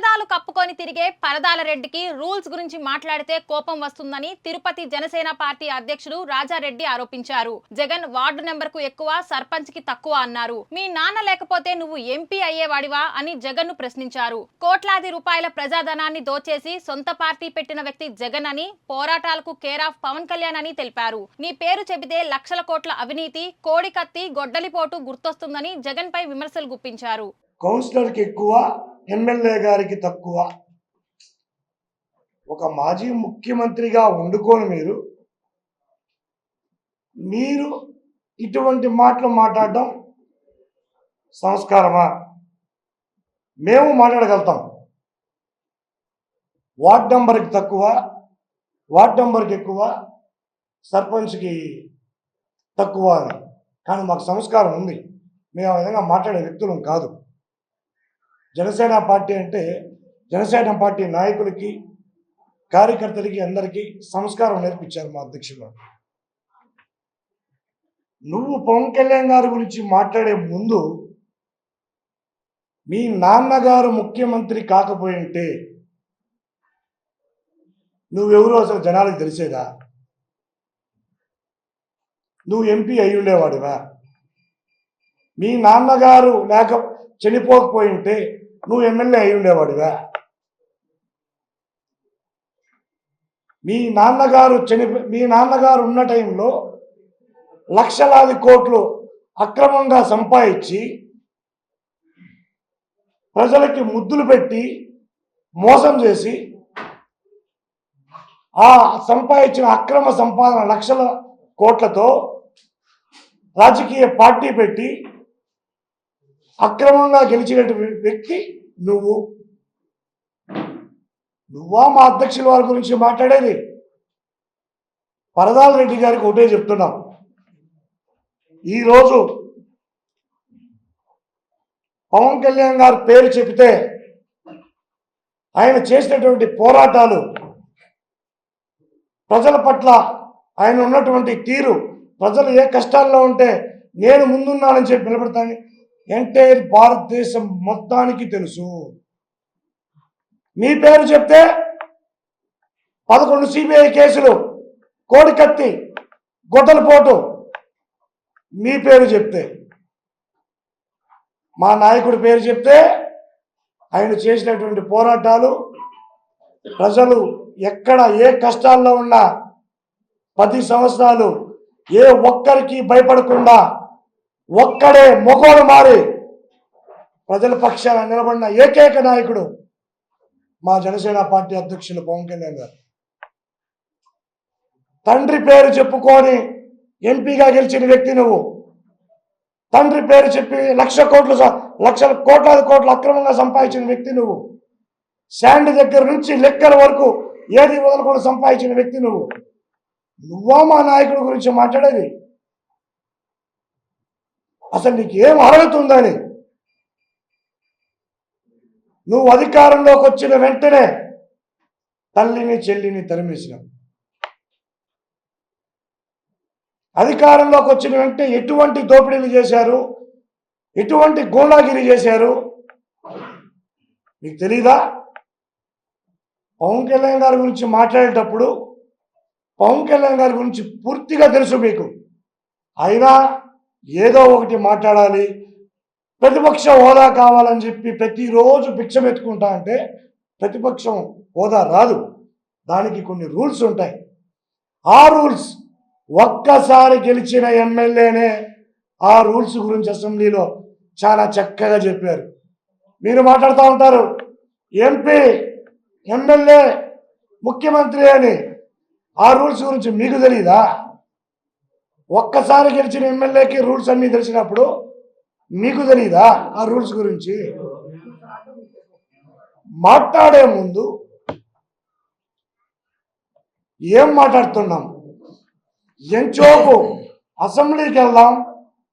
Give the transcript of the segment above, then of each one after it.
పరదాలు కప్పుకొని తిరిగే పరదాల రెడ్డికి రూల్స్ గురించి మాట్లాడితే కోపం వస్తుందని తిరుపతి జనసేన పార్టీ అధ్యక్షుడు రాజారెడ్డి ఆరోపించారు. జగన్ వార్డు నెంబర్ కు ఎక్కువ, సర్పంచ్ కి తక్కువ అన్నారు. మీ నాన్న లేకపోతే నువ్వు ఎంపీ అయ్యేవాడివా అని జగన్ ను ప్రశ్నించారు. కోట్లాది రూపాయల ప్రజాధనాన్ని దోచేసి సొంత పార్టీ పెట్టిన వ్యక్తి జగన్ అని, పోరాటాలకు కేర్ ఆఫ్ పవన్ కళ్యాణ్ అని తెలిపారు. నీ పేరు చెబితే లక్షల కోట్ల అవినీతి, కోడికత్తి, గొడ్డలిపోటు గుర్తొస్తుందని జగన్ పై విమర్శలు గుప్పించారు. కౌన్సిలర్ కి ఎక్కువ, ఎమ్మెల్యే గారికి తక్కువ. ఒక మాజీ ముఖ్యమంత్రిగా వండుకొని మీరు ఇటువంటి మాటలు మాట్లాడడం సంస్కారమా? మేము మాట్లాడగలుగుతాం. వార్డ్ నెంబర్కి తక్కువ, వార్డ్ నెంబర్కి ఎక్కువ, సర్పంచ్కి తక్కువ అని. కానీ మాకు సంస్కారం ఉంది. మేము ఆ విధంగా మాట్లాడే వ్యక్తులం కాదు. జనసేన పార్టీ అంటే జనసేన పార్టీ నాయకులకి, కార్యకర్తలకి, అందరికీ సంస్కారం నేర్పించారు మా అధ్యక్షులు. నువ్వు పవన్ కళ్యాణ్ గారి గురించి మాట్లాడే ముందు మీ నాన్నగారు ముఖ్యమంత్రి కాకపోయింటే నువ్వెవరో అసలు జనాలకు తెలిసేదా? నువ్వు ఎంపీ అయి ఉండేవాడివా? మీ నాన్నగారు చనిపోకపోయింటే నువ్వు ఎమ్మెల్యే అయి ఉండేవాడివా? మీ నాన్నగారు ఉన్న టైంలో లక్షలాది కోట్లు అక్రమంగా సంపాదించి ప్రజలకి ముద్దులు పెట్టి మోసం చేసి ఆ సంపాదించిన అక్రమ సంపాదన లక్షల కోట్లతో రాజకీయ పార్టీ పెట్టి అక్రమంగా గెలిచిన వ్యక్తి నువ్వా మా అధ్యక్షుల వారి గురించి మాట్లాడేది? పరదాల రెడ్డి గారికి ఒకటే చెప్తున్నాం. ఈరోజు పవన్ కళ్యాణ్ గారి పేరు చెబితే ఆయన చేసినటువంటి పోరాటాలు, ప్రజల పట్ల ఆయన ఉన్నటువంటి తీరు, ప్రజలు ఏ కష్టాల్లో ఉంటే నేను ముందున్నానని చెప్పి నిలబడతాను ఎంటైర్ భారతదేశం మొత్తానికి తెలుసు. మీ పేరు చెప్తే 11 సిబిఐ కేసులు, కోడికత్తి, గొడ్డలిపోటు, మీ పేరు చెప్తే, మా నాయకుడి పేరు చెప్తే ఆయన చేసినటువంటి పోరాటాలు, ప్రజలు ఎక్కడ ఏ కష్టాల్లో ఉన్నా 10 సంవత్సరాలు ఏ ఒక్కరికి భయపడకుండా ఒక్కడే మొగోడు మారి ప్రజల పక్షాన నిలబడిన ఏకైక నాయకుడు మా జనసేన పార్టీ అధ్యక్షులు పవన్ కళ్యాణ్ గారు. తండ్రి పేరు చెప్పుకొని ఎంపీగా గెలిచిన వ్యక్తి నువ్వు. తండ్రి పేరు చెప్పి లక్షల కోట్లాది కోట్లు అక్రమంగా సంపాదించిన వ్యక్తి నువ్వు. శాండ్ దగ్గర నుంచి లెక్కల వరకు ఏది వదలకుండా సంపాదించిన వ్యక్తి నువ్వా మా నాయకుడి గురించి మాట్లాడేది? అసలు నీకు ఏం అర్హత ఉందని? నువ్వు అధికారంలోకి వచ్చిన వెంటనే తల్లిని చెల్లిని తరిమేసినావు. అధికారంలోకి వచ్చిన వెంటనే ఎటువంటి దోపిడీలు చేశారు, ఎటువంటి గూండాగిరి చేశారు మీకు తెలీదా? పవన్ కళ్యాణ్ గారి గురించి మాట్లాడేటప్పుడు పవన్ కళ్యాణ్ గారి గురించి పూర్తిగా తెలుసు మీకు. అయినా ఏదో ఒకటి మాట్లాడాలి, ప్రతిపక్ష హోదా కావాలని చెప్పి ప్రతిరోజు భిక్షం ఎత్తుకుంటా అంటే ప్రతిపక్షం హోదా రాదు. దానికి కొన్ని రూల్స్ ఉంటాయి. ఆ రూల్స్ ఒక్కసారి గెలిచిన ఎమ్మెల్యేనే ఆ రూల్స్ గురించి అసెంబ్లీలో చాలా చక్కగా చెప్పారు. మీరు మాట్లాడుతూ ఉంటారు ఎంపీ, ఎమ్మెల్యే, ముఖ్యమంత్రి అని. ఆ రూల్స్ గురించి మీకు తెలీదా? ఒక్కసారి గెలిచిన ఎమ్మెల్యేకి రూల్స్ అన్నీ తెలిసినప్పుడు మీకు తెలీదా ఆ రూల్స్ గురించి? మాట్లాడే ముందు ఏం మాట్లాడుతున్నాం? ఎంచోపు అసెంబ్లీకి వెళ్దాం,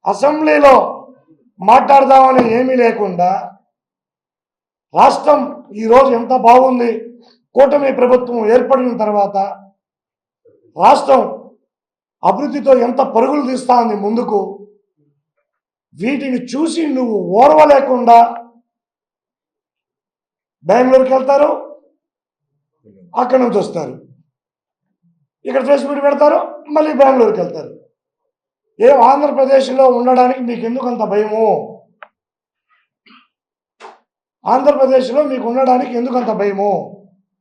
అసెంబ్లీలో మాట్లాడదామని ఏమీ లేకుండా రాష్ట్రం ఈరోజు ఎంత బాగుంది, కూటమి ప్రభుత్వం ఏర్పడిన తర్వాత రాష్ట్రం అభివృద్ధితో ఎంత పరుగులు తీస్తా ఉంది ముందుకు, వీటిని చూసి నువ్వు ఓర్వలేకుండా బెంగళూరుకి వెళ్తారు, అక్కడి నుంచి వస్తారు, ఇక్కడ ప్రెస్ మీట్ పెడతారు, మళ్ళీ బెంగళూరుకి వెళ్తారు. ఆంధ్రప్రదేశ్లో ఉండడానికి మీకు ఎందుకు అంత భయము? ఆంధ్రప్రదేశ్లో మీకు ఉండడానికి ఎందుకు అంత భయము?